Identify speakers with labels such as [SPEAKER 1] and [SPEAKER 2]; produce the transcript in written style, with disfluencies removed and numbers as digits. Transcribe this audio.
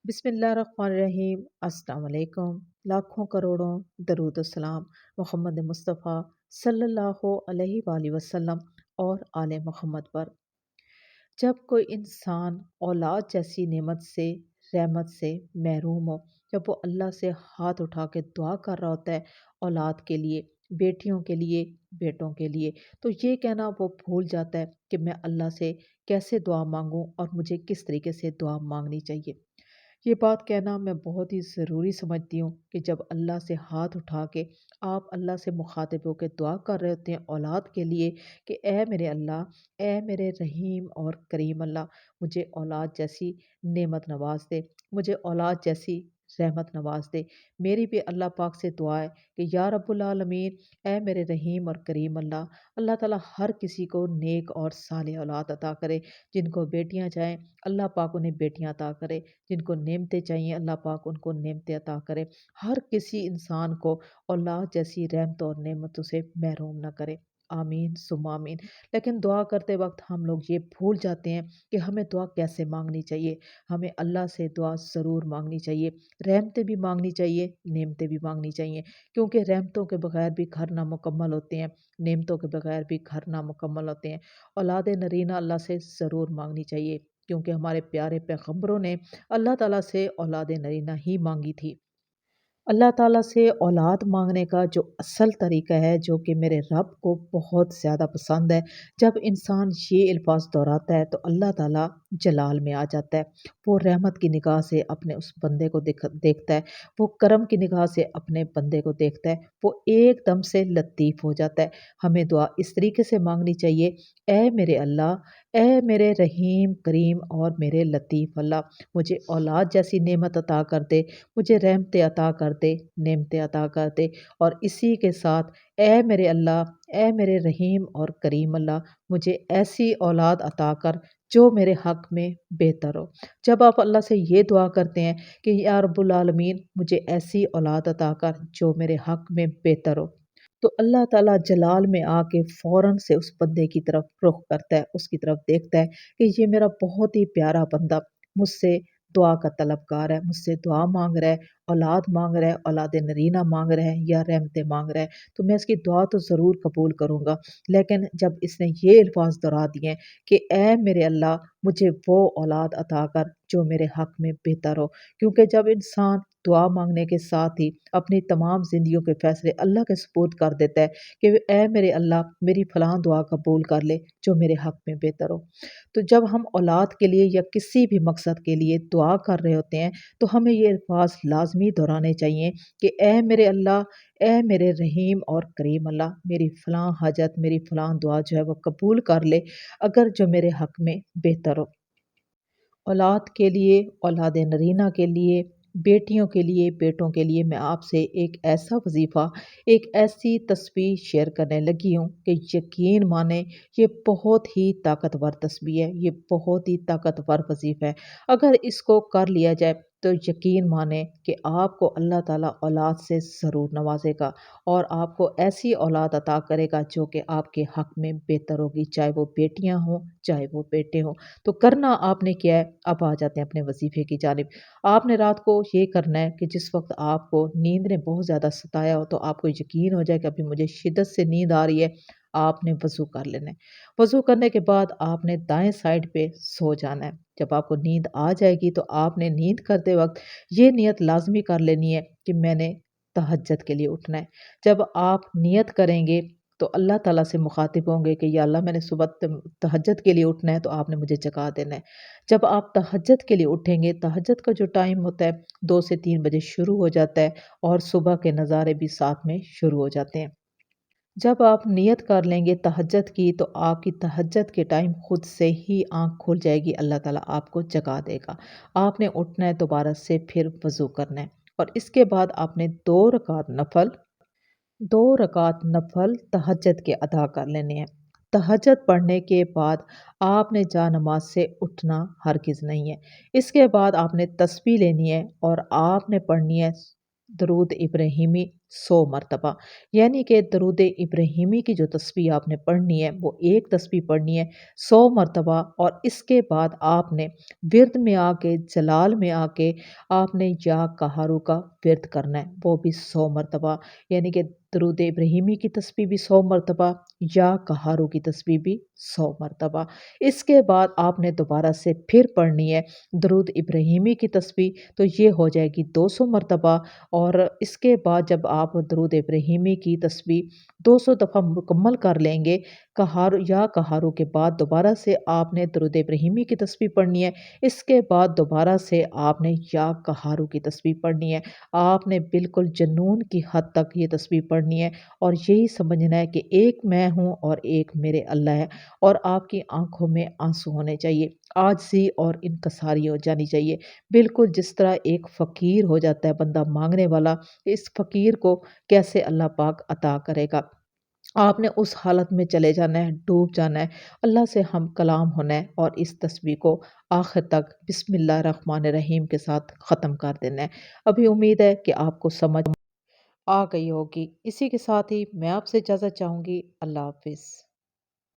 [SPEAKER 1] बिस्मिल्लाह रहमान रहीम। अस्सलाम वालेकुम। लाखों करोड़ों दरूद सलाम मोहम्मद मुस्तफ़ा सल्लल्लाहु अलैहि वसल्लम और आले मोहम्मद पर। जब कोई इंसान औलाद जैसी नेमत से रहमत से महरूम हो, जब वो अल्लाह से हाथ उठा के दुआ कर रहा होता है औलाद के लिए, बेटियों के लिए, बेटों के लिए, तो ये कहना वो भूल जाता है कि मैं अल्लाह से कैसे दुआ मांगूं और मुझे किस तरीके से दुआ मांगनी चाहिए। ये बात कहना मैं बहुत ही ज़रूरी समझती हूँ कि जब अल्लाह से हाथ उठा के आप अल्लाह से मुखातिब होकर दुआ कर रहे होते हैं औलाद के लिए कि ए मेरे अल्लाह, ए मेरे रहीम और करीम अल्लाह, मुझे औलाद जैसी नेमत नवाज दे, मुझे औलाद जैसी रहमत नवाज दे। मेरी भी अल्लाह पाक से दुआ है कि या रब्बुल आलमीन, ए मेरे रहीम और करीम अल्लाह, अल्लाह ताला हर किसी को नेक और साले औलाद अता करे। जिनको बेटियां चाहें अल्लाह पाक उन्हें बेटियां अता करे, जिनको नेमतें चाहिए अल्लाह पाक उनको नेमतें अता करे। हर किसी इंसान को औलाद जैसी रहमतों और नेमतों से महरूम ना करे। आमीन सुम्मा आमीन। लेकिन दुआ करते वक्त हम लोग ये भूल जाते हैं कि हमें दुआ कैसे मांगनी चाहिए। हमें अल्लाह से दुआ ज़रूर मांगनी चाहिए, रहमतें भी मांगनी चाहिए, नेमतें भी मांगनी चाहिए, क्योंकि रहमतों के बगैर भी घर नामुकम्मल होते हैं, नेमतों के बगैर भी घर नामुकम्मल होते हैं। औलाद नरीना अल्लाह से ज़रूर मांगनी चाहिए, क्योंकि हमारे प्यारे पैगम्बरों ने अल्लाह ताला से औलाद नरीना ही मांगी थी। अल्लाह ताला से औलाद मांगने का जो असल तरीका है, जो कि मेरे रब को बहुत ज़्यादा पसंद है, जब इंसान ये अल्फाज दोहराता है तो अल्लाह ताला जलाल में आ जाता है। वो रहमत की निगाह से अपने उस बंदे को देखता है, वो करम की निगाह से अपने बंदे को देखता है, वो एकदम से लतीफ़ हो जाता है। हमें दुआ इस तरीके से मांगनी चाहिए, ए मेरे अल्लाह, ए मेरे रहीम करीम और मेरे लतीफ़ अल्लाह, मुझे औलाद जैसी नेमत अता कर दे, मुझे रहमतें अता कर दे, नेमतें अता कर दे। और इसी के साथ ए मेरे अल्लाह, ए मेरे रहीम और करीम अल्लाह, मुझे ऐसी औलाद अता कर जो मेरे हक़ में बेहतर हो। जब आप अल्लाह से ये दुआ करते हैं कि या रब्बुल आलमीन, मुझे ऐसी औलाद अता कर जो मेरे हक़ में बेहतर हो, तो अल्लाह ताला जलाल में आके फ़ौरन से उस बंदे की तरफ रुख करता है, उसकी तरफ देखता है कि ये मेरा बहुत ही प्यारा बंदा मुझसे दुआ का तलबगार है, मुझसे दुआ माँग रहा है, औलाद माँग रहा है, औलाद नरीना माँग रहा है या रहमतें माँग रहा है, तो मैं इसकी दुआ तो ज़रूर कबूल करूँगा। लेकिन जब इसने ये अल्फ़ाज़ दोहरा दिए हैं कि ए मेरे अल्लाह, मुझे वो औलाद अता कर जो मेरे हक़ में बेहतर हो, क्योंकि जब इंसान दुआ माँगने के साथ ही अपनी तमाम ज़िंदगियों के फ़ैसले अल्लाह के सुपुर्द कर देता है कि ए मेरे अल्लाह, मेरी फ़लाँ दुआ कबूल कर ले जो मेरे हक़ में बेहतर हो। तो जब हम औलाद के लिए या किसी भी मकसद के लिए दुआ कर रहे होते हैं, तो हमें ये अल्फ़ाज़ लाज़मी दोहराने चाहिए कि ए मेरे अल्लाह, ए मेरे रहीम और करीम अल्लाह, मेरी फ़लाँ हाजत, मेरी फ़लाँ दुआ जो है वो कबूल कर ले, अगर जो मेरे हक़ में बेहतर हो। औलाद के लिए, औलाद नरीना के लिए, बेटियों के लिए, बेटों के लिए मैं आपसे एक ऐसा वज़ीफ़ा, एक ऐसी तस्बीह शेयर करने लगी हूँ कि यकीन मानें, ये बहुत ही ताकतवर तस्बीह है, ये बहुत ही ताकतवर वज़ीफ़ा है। अगर इसको कर लिया जाए तो यकीन मानें कि आपको अल्लाह ताला औलाद से ज़रूर नवाज़ेगा और आपको ऐसी औलाद अता करेगा जो कि आपके हक़ में बेहतर होगी, चाहे वो बेटियाँ हों, चाहे वो बेटे हों। तो करना आपने क्या है, अब आ जाते हैं अपने वजीफे की जानिब। आपने रात को ये करना है कि जिस वक्त आपको नींद ने बहुत ज़्यादा सताया हो, तो आपको यकीन हो जाए कि अभी मुझे शिद्दत से नींद आ रही है, आपने वज़ू कर लेना है। वज़ू करने के बाद आपने दाएं साइड पे सो जाना है। जब आपको नींद आ जाएगी तो आपने नींद करते वक्त ये नियत लाजमी कर लेनी है कि मैंने तहज्जुद के लिए उठना है। जब आप नियत करेंगे तो अल्लाह ताला से मुखातिब होंगे कि या अल्लाह, मैंने सुबह तहज्जुद के लिए उठना है, तो आपने मुझे जगा देना है। जब आप तहज्जुद के लिए उठेंगे, तहज्जुद का जो टाइम होता है 2 से 3 बजे शुरू हो जाता है और सुबह के नज़ारे भी साथ में शुरू हो जाते हैं। जब आप नियत कर लेंगे तहज्जुद की, तो आपकी तहज्जुद के टाइम खुद से ही आँख खुल जाएगी, अल्लाह ताला आपको जगा देगा। आपने उठना है, दोबारा से फिर वज़ू करना है और इसके बाद आपने 2 रकात नफ़ल तहज्जुद के अदा कर लेने हैं। तहज्जुद पढ़ने के बाद आपने जा नमाज से उठना हरगिज़ नहीं है। इसके बाद आपने तस्बीह लेनी है और आपने पढ़नी है दरूद इब्राहिमी 100 مرتبہ، یعنی کہ درود ابراہیمی کی جو تسبیح آپ نے پڑھنی ہے وہ ایک تسبیح پڑھنی ہے 100 مرتبہ، اور اس کے بعد آپ نے ورد میں آ کے جلال میں آ کے آپ نے یا کہارو کا ورد کرنا ہے وہ بھی 100 مرتبہ، یعنی کہ درود ابراہیمی کی تسبیح بھی 100 مرتبہ، یا کہارو کی تسبیح بھی 100 مرتبہ۔ اس کے بعد آپ نے دوبارہ سے پھر پڑھنی ہے درود ابراہیمی کی تسبیح، تو یہ ہو جائے گی 200 مرتبہ، اور اس کے بعد جب آپ درود ابراہیمی کی تسبیح 200 دفعہ مکمل کر لیں گے، کہارو یا کہارو کے بعد دوبارہ سے آپ نے درود ابراہیمی کی تسبیح پڑھنی ہے، اس کے بعد دوبارہ سے آپ نے یا کہارو کی تسبیح پڑھنی ہے۔ آپ نے بالکل جنون کی حد تک یہ تسبیح پڑھنی ہے، اور یہی سمجھنا ہے کہ ایک میں ہوں اور ایک میرے اللہ ہے، اور آپ کی آنکھوں میں آنسو ہونے چاہیے، عاجزی اور انکساری ہو جانی چاہیے، بالکل جس طرح ایک فقیر ہو جاتا ہے بندہ مانگنے والا، اس فقیر کو کیسے اللہ پاک عطا کرے گا۔ آپ نے اس حالت میں چلے جانا ہے، ڈوب جانا ہے، اللہ سے ہم کلام ہونا ہے، اور اس تسبیح کو آخر تک بسم اللہ الرحمن الرحیم کے ساتھ ختم کر دینا ہے۔ ابھی امید ہے کہ آپ کو سمجھ آ گئی ہوگی۔ اسی کے ساتھ ہی میں آپ سے اجازت چاہوں گی۔ اللہ حافظ۔